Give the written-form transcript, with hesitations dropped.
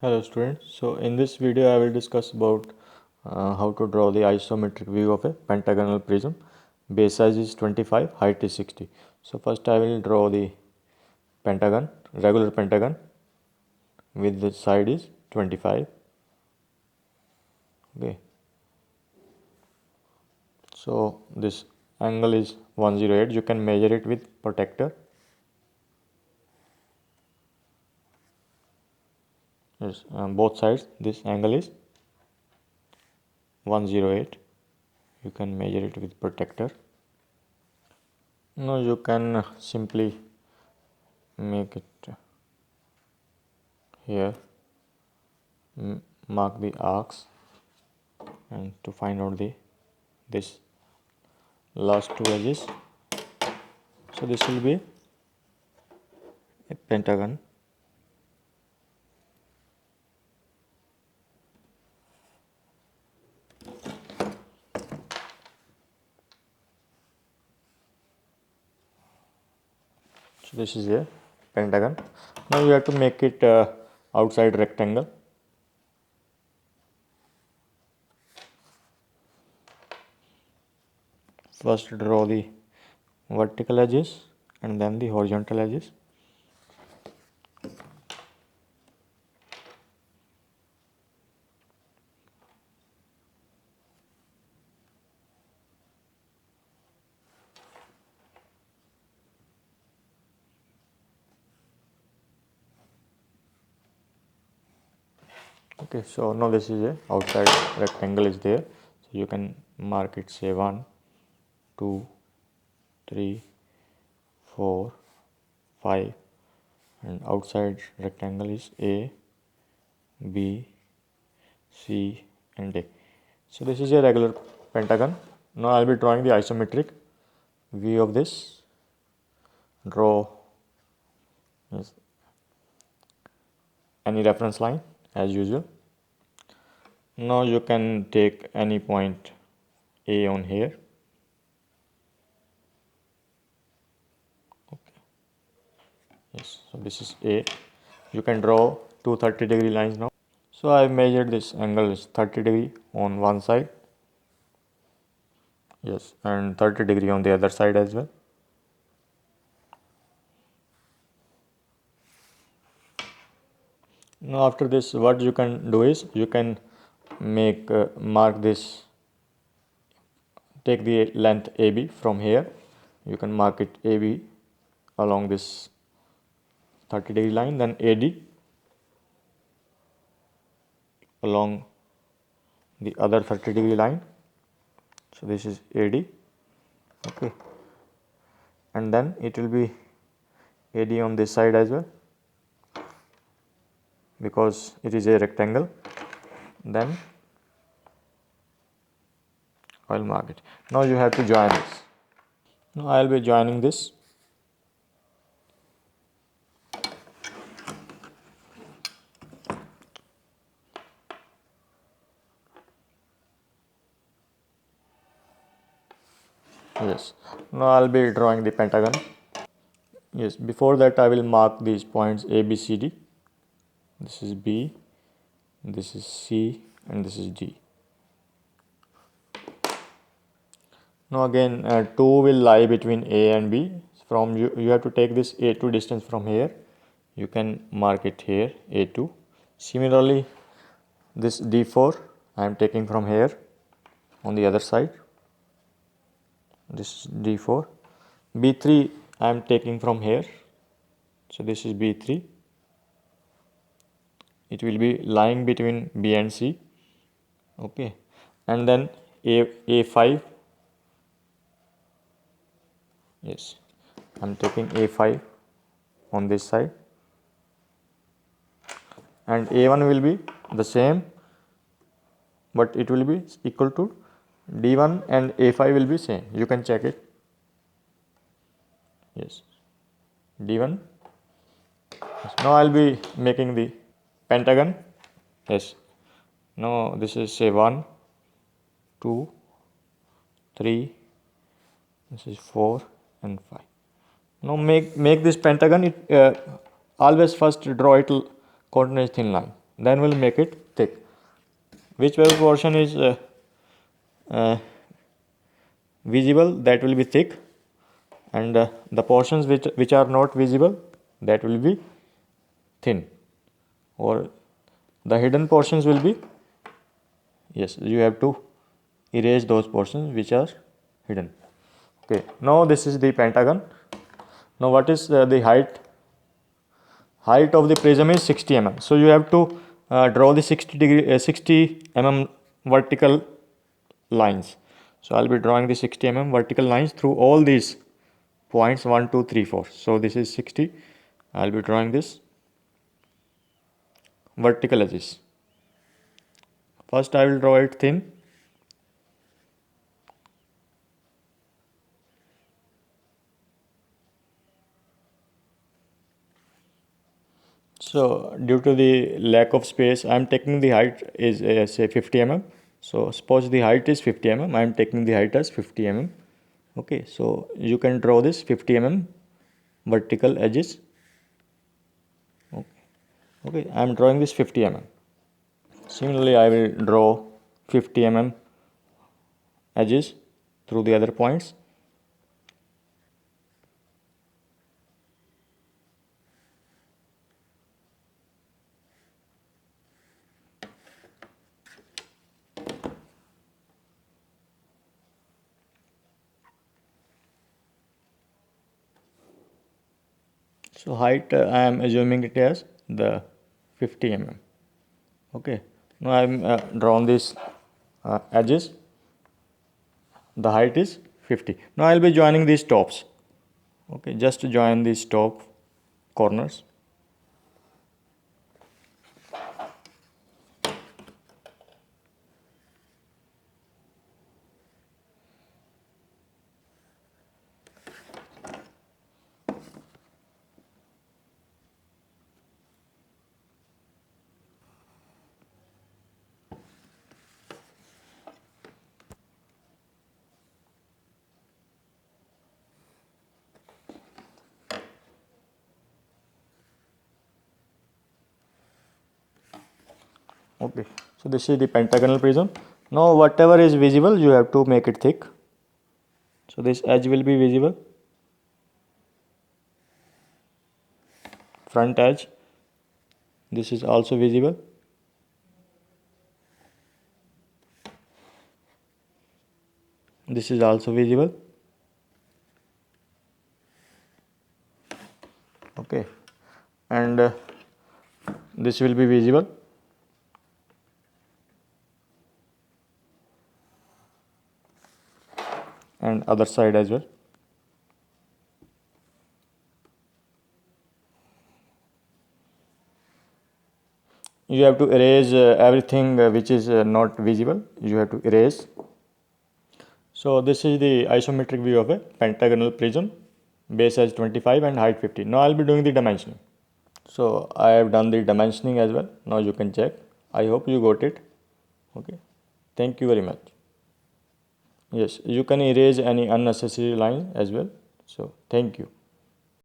Hello students, so in this video I will discuss about how to draw the isometric view of a pentagonal prism. Base size is 25, height is 60. So first I will draw the pentagon, regular pentagon with the side is 25. Okay. So this angle is 108. You can measure it with protractor. Yes, both sides this angle is 108. You can measure it with protractor. Now you can simply make it here, mark the arcs, and to find out this last two edges. So this will be a pentagon. So this is a pentagon. Now you have to make it outside rectangle. First draw the vertical edges and then the horizontal edges. Okay, so now this is a outside rectangle is there. So you can mark it, say 1, 2, 3, 4, 5, and outside rectangle is A, B, C and A. So this is a regular pentagon. Now I will be drawing the isometric view of this. Draw any reference line as usual. Now you can take any point A on here. Okay. Yes, so this is A. You can draw two 30-degree lines now. So I measured this angle is 30 degree on one side. Yes, and 30 degree on the other side as well. Now after this, what you can do is you can make mark this, take the length AB from here. You can mark it AB along this 30-degree line, then AD along the other 30-degree line. So this is AD. Okay, and then it will be AD on this side as well, because it is a rectangle. Then I will mark it. Now you have to join this. Now I will be joining this. Yes, now I will be drawing the pentagon. Yes, before that I will mark these points A, B, C, D. This is B, this is C, and this is D. Now again 2 will lie between A and B. From you have to take this A2 distance from here. You can mark it here, A2. Similarly, this D4 I am taking from here on the other side. This is D4. B3 I am taking from here. So this is B3. It will be lying between B and C. Okay, and then A5. Yes, I'm taking A5 on this side, and A1 will be the same, but it will be equal to D1, and A5 will be same. You can check it. Yes, D1. Yes. Now I'll be making the pentagon. Yes. Now this is say 1, 2, 3. This is 4 and 5. Now make this pentagon. It always first draw it continuous thin line. then we'll make it thick. Whichever portion is visible, that will be thick, and the portions which are not visible, that will be thin, or the hidden portions will be, yes, you have to erase those portions which are hidden. Okay, now this is the pentagon. Now what is the height of the prism is 60 mm. So you have to draw the 60 mm vertical lines. So I'll be drawing the 60 mm vertical lines through all these points 1, 2, 3, 4. So this is 60. I'll be drawing this vertical edges. First I will draw it thin. So due to the lack of space, I am taking the height is say 50 mm. So suppose the height is 50 mm, I am taking the height as 50 mm. Okay, so you can draw this 50 mm vertical edges. Okay, I am drawing this 50 mm. Similarly, I will draw 50 mm edges through the other points. So height I am assuming it as the 50 mm. Okay, now I am drawn these edges. The height is 50. Now I will be joining these tops. Okay, just to join these top corners. Okay, so this is the pentagonal prism. Now whatever is visible, you have to make it thick. So this edge will be visible, front edge, this is also visible. This is also visible. Okay, and this will be visible. And other side as well. You have to erase everything which is not visible. You have to erase. So this is the isometric view of a pentagonal prism. Base as 25 and height 50. Now I'll be doing the dimensioning. So I have done the dimensioning as well. Now you can check. I hope you got it. Okay. Thank you very much. Yes, you can erase any unnecessary line as well. So thank you.